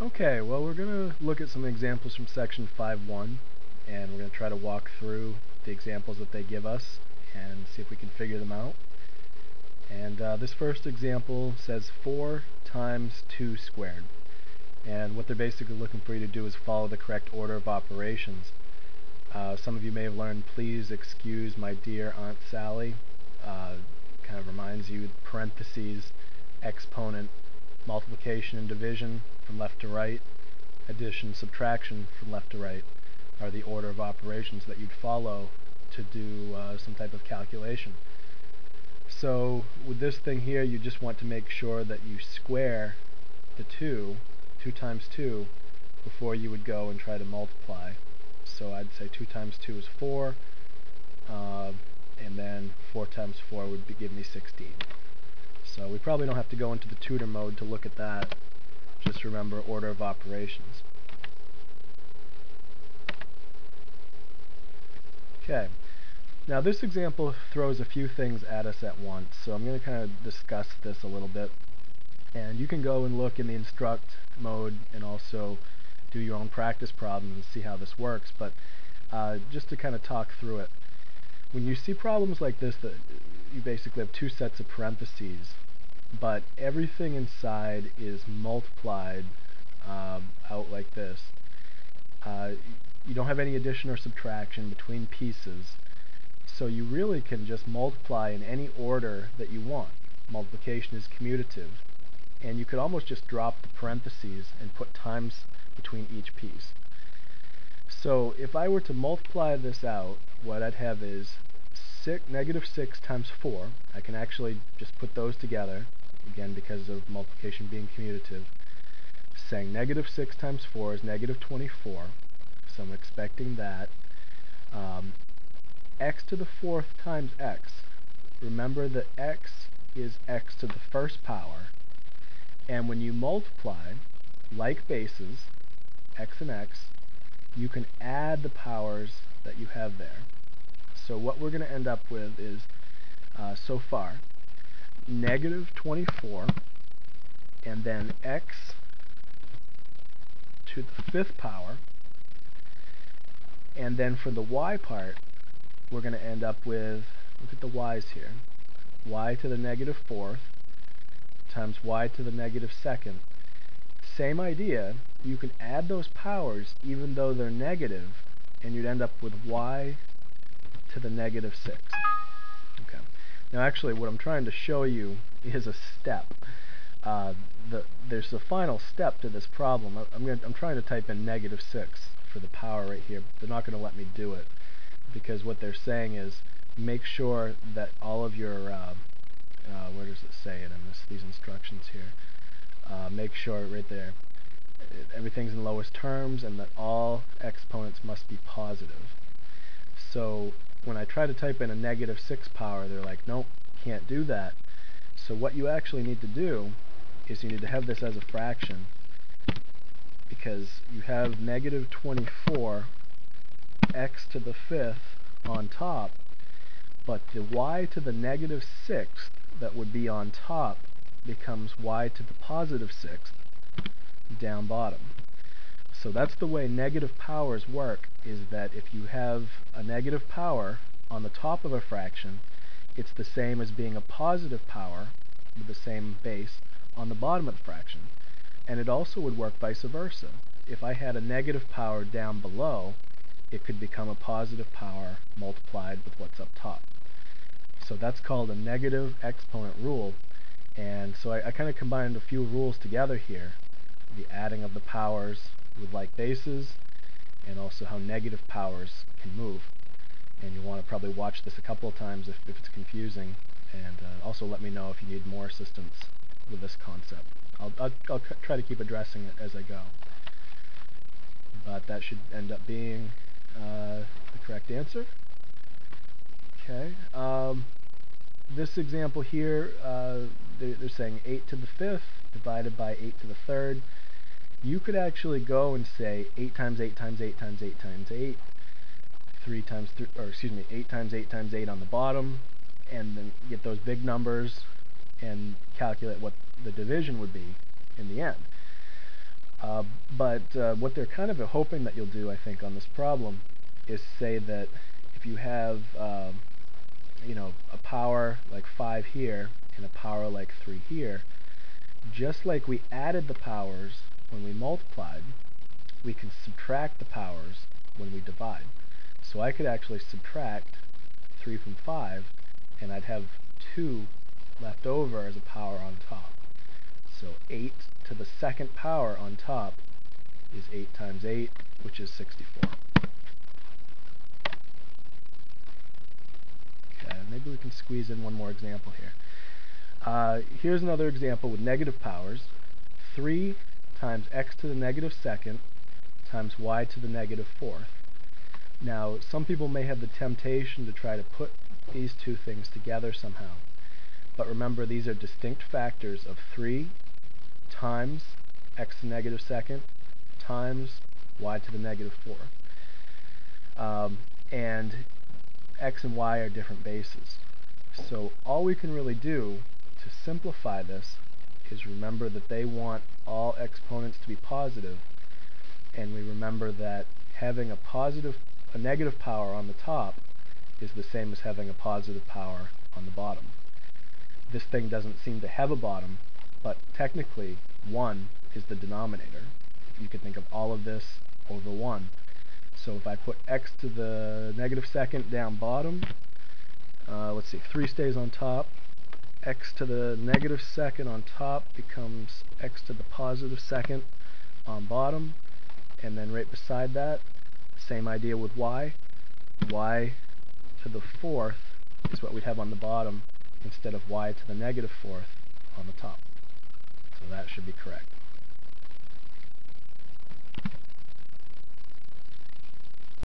Okay, well, we're going to look at some examples from section 5.1, and we're going to try to walk through the examples that they give us and see if we can figure them out. And this first example says 4 times 2 squared. And what they're basically looking for you to do is follow the correct order of operations. Some of you may have learned, please excuse my dear Aunt Sally. Kind of reminds you parentheses, exponent, multiplication and division from left to right, addition, subtraction from left to right are the order of operations that you'd follow to do some type of calculation. So with this thing here, you just want to make sure that you square the 2 times 2, before you would go and try to multiply. So I'd say 2 times 2 is 4, and then 4 times 4 would give me 16. So we probably don't have to go into the tutor mode to look at that. Just remember order of operations. Okay. Now this example throws a few things at us at once, so I'm going to kind of discuss this a little bit. And you can go and look in the instruct mode and also do your own practice problems and see how this works, but just to kind of talk through it. When you see problems like this, that you basically have 2 sets of parentheses, but everything inside is multiplied out like this. You don't have any addition or subtraction between pieces, so you really can just multiply in any order that you want. Multiplication is commutative, and you could almost just drop the parentheses and put times between each piece. So if I were to multiply this out, what I'd have is negative 6 times 4. I can actually just put those together, again because of multiplication being commutative. Saying negative 6 times 4 is negative 24, so I'm expecting that. X to the 4th times x. Remember that x is x to the 1st power, and when you multiply like bases, x and x, you can add the powers that you have there. So what we're going to end up with is, so far, negative 24, and then x to the 5th power, and then for the y part, we're going to end up with, look at the y's here, y to the negative 4th times y to the negative 2nd. Same idea, you can add those powers even though they're negative, and you'd end up with y to the negative 6. Okay. Now actually what I'm trying to show you is a step. There's a final step to this problem. I'm trying to type in negative 6 for the power right here, but they're not going to let me do it, because what they're saying is make sure that all of your, where does it say it in these instructions here? Make sure right there, everything's in lowest terms and that all exponents must be positive. So when I try to type in a negative 6 power, they're like, nope, can't do that. So what you actually need to do is you need to have this as a fraction, because you have negative 24 x to the 5th on top, but the y to the negative 6th that would be on top becomes y to the positive 6th down bottom. So that's the way negative powers work, is that if you have a negative power on the top of a fraction, it's the same as being a positive power with the same base on the bottom of the fraction. And it also would work vice versa. If I had a negative power down below, it could become a positive power multiplied with what's up top. So that's called a negative exponent rule. And so I kind of combined a few rules together here. The adding of the powers with like bases, and also how negative powers can move. And you want to probably watch this a couple of times if it's confusing, and also let me know if you need more assistance with this concept. I'll try to keep addressing it as I go. But that should end up being the correct answer. Okay. This example here, they're saying 8 to the 5th divided by 8 to the 3rd. You could actually go and say 8 times 8 times 8 times 8 times 8, 8 times 8 times 8 on the bottom, and then get those big numbers and calculate what the division would be in the end. But what they're kind of hoping that you'll do, I think, on this problem is say that if you have a power like 5 here and a power like 3 here, just like we added the powers when we multiplied, we can subtract the powers when we divide. So I could actually subtract 3 from 5, and I'd have 2 left over as a power on top. So 8 to the second power on top is 8 times 8, which is 64. Okay, maybe we can squeeze in one more example here. Here's another example with negative powers. 3 times x to the negative second times y to the negative fourth. Now, some people may have the temptation to try to put these two things together somehow. But remember, these are distinct factors of 3 times x to the negative second times y to the negative fourth. And x and y are different bases. So all we can really do to simplify this is remember that they want all exponents to be positive, and we remember that having a negative power on the top is the same as having a positive power on the bottom. This thing doesn't seem to have a bottom, but technically 1 is the denominator. You could think of all of this over 1. So if I put x to the negative second down bottom, let's see, 3 stays on top, x to the negative second on top becomes x to the positive second on bottom, and then right beside that, same idea with y. Y to the fourth is what we'd have on the bottom instead of y to the negative fourth on the top. So that should be correct.